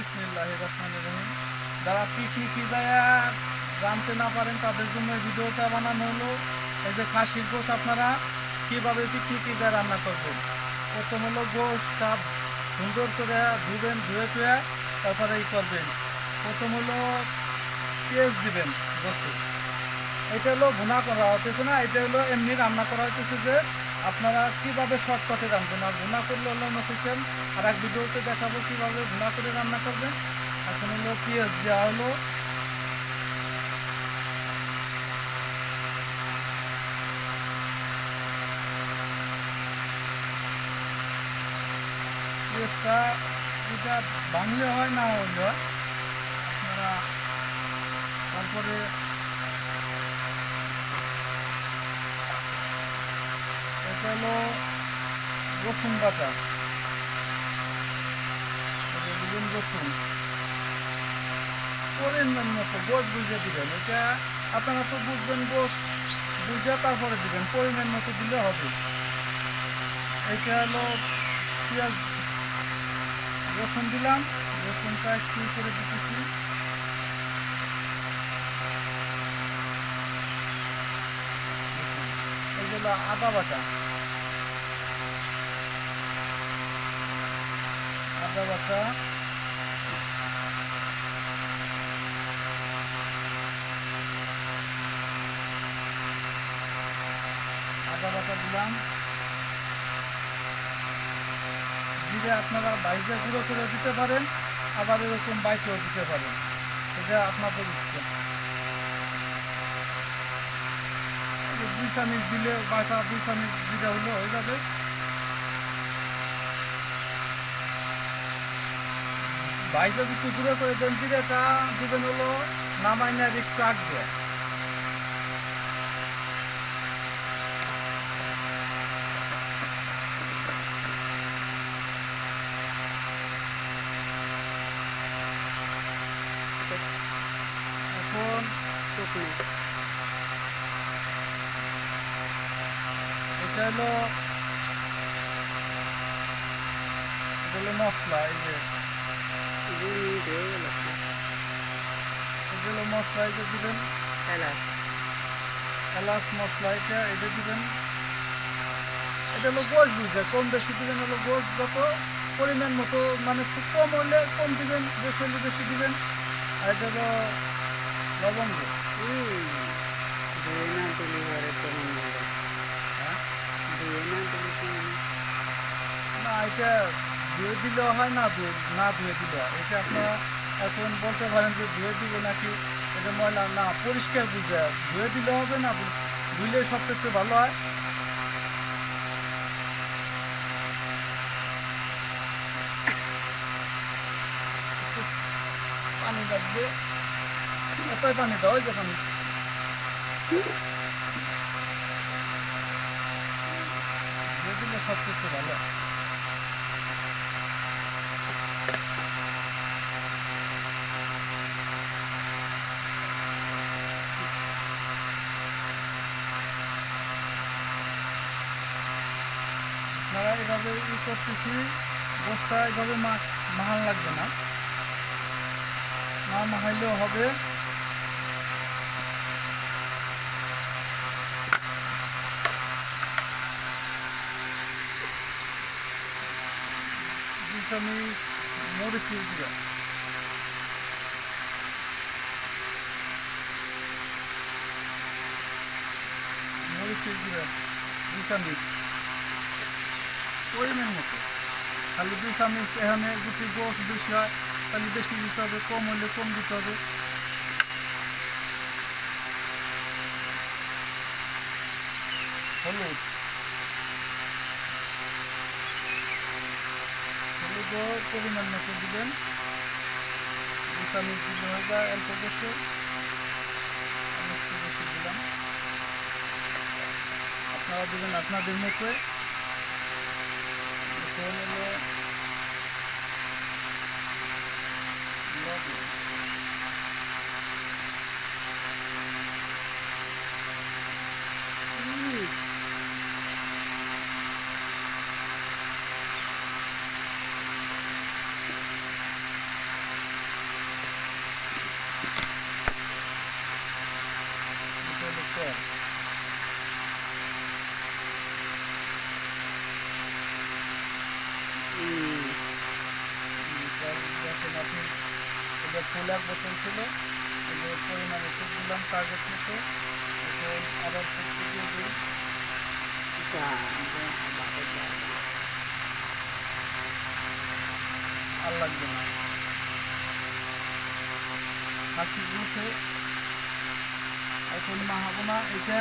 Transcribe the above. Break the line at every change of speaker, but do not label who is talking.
বিসমিল্লাহির রহমানির রহিম। যারা পিকনিকে যায় জানতে না পারেন তাদের জন্য এই ভিডিওটা বানানো হলো। এই যে খাসির গোশ আপনারা কীভাবে পিকনিকে যায় রান্না করবেন। প্রথম হলো গোশটা সুন্দর করে ধুবেন, ধুয়ে টুয়ে তারপরে করবেন। প্রথম হলো পেঁয়াজ দিবেন গোশে। এটা হলো ভুনা করা হতেছে না, এটা হলো এমনি রান্না করা হতেছে যে আপনারা কীভাবে শর্টকাটে রাঁধবেন। আর ভুনা করলে হলো অন্য সিস্টেম, আর এক ভিডিওতে দেখাবো কীভাবে ভুনা করে রান্না করবেন। এখন হলো পেঁয়াজ দেওয়া হলো, পেঁয়াজটা এটা ভাঙলে হয় না হইলে হয় আপনারা। তারপরে এটা হলো রসুন বাটা, দিবেন রসুন পরিমাণ মতো, গোশ বুঝে দিবেন। এটা আপনারা তো বুঝবেন, গোশ বুঝে তারপরে দিবেন, পরিমাণ মতো দিলে হবে। এটা হলো পেঁয়াজ, রসুন দিলাম, রসুনটা একটু করে দিতেছি। এইগুলো আদা বাটা, আদা বাটা, আদা বাটা দিলাম। জিরে আপনারা বাইজে গুঁড়ো করে দিতে পারেন, আবার এরকম বাইকেও দিতে পারেন, এটা আপনাদের ইচ্ছে। 2 চামচ দিলে বাটা, 2 চামচ জিরা হলে হয়ে যাবে। বাইজে একটু গুঁড়ো করে দেন, জিরেটা দিবেন হলো নামাইনার একটু আগে। এখন এটা হলো মশলা, এই যে এগুলো মশলা এটা দিবেন, এলাচ মশলা এটা দিবেন। এটা হলো গোশ বুঝে কম বেশি দিবেন, হলো গোশ যত পরিমাণ মতো, মানে খুব কম হলে কম দিবেন, বেশি হলে বেশি দিবেন। আর এটা হলো লবঙ্গ, না এটা ধুয়ে দিলেও হয়, না ধুয়ে দিলেও হয়। এটা আপনারা এখন বলতে পারেন যে ধুয়ে দিব নাকি, এটা ময়লা না, পরিষ্কার বুঝে ধুয়ে দিলে হবে না, ধুইলে সবচেয়ে ভালো হয়। পানি লাগবে, এতই পানি দাও, ওই যে পানি ধুয়ে দিলে সবচেয়ে ভালো। আপনারা এভাবে করতেছি, গোশটা এভাবে মাহাল লাগবে না, না মাহাইলেও হবে। চামচ মরিচের গুঁড়া, মরিচের গুঁড়া 2 চামচ পরিমাণ মতো। খালি 2 চামচ, এখানে যদি গোশ বেশি হয় তাহলে বেশি দিতে হবে, কম হলে কম দিতে হবে। হলুদ, হলুদও পরিমাণ মতো দিবেন, 2 চামচ দিলে হয়ে যায়। অল্প বেশি, আমি একটু বেশি দিলাম, আপনারা দেবেন আপনাদের মতো। এখন হলো লবণ, আপনি এটা ফুল 1 বোতল ছিল, এই যে পরিমাণ ওষুধ দিলাম টার্গেট মতো। এখন আবার ফুটতে দিয়ে দিই। আর লাগবে না। খাসির গোশে এখন মাখাবো না, এটা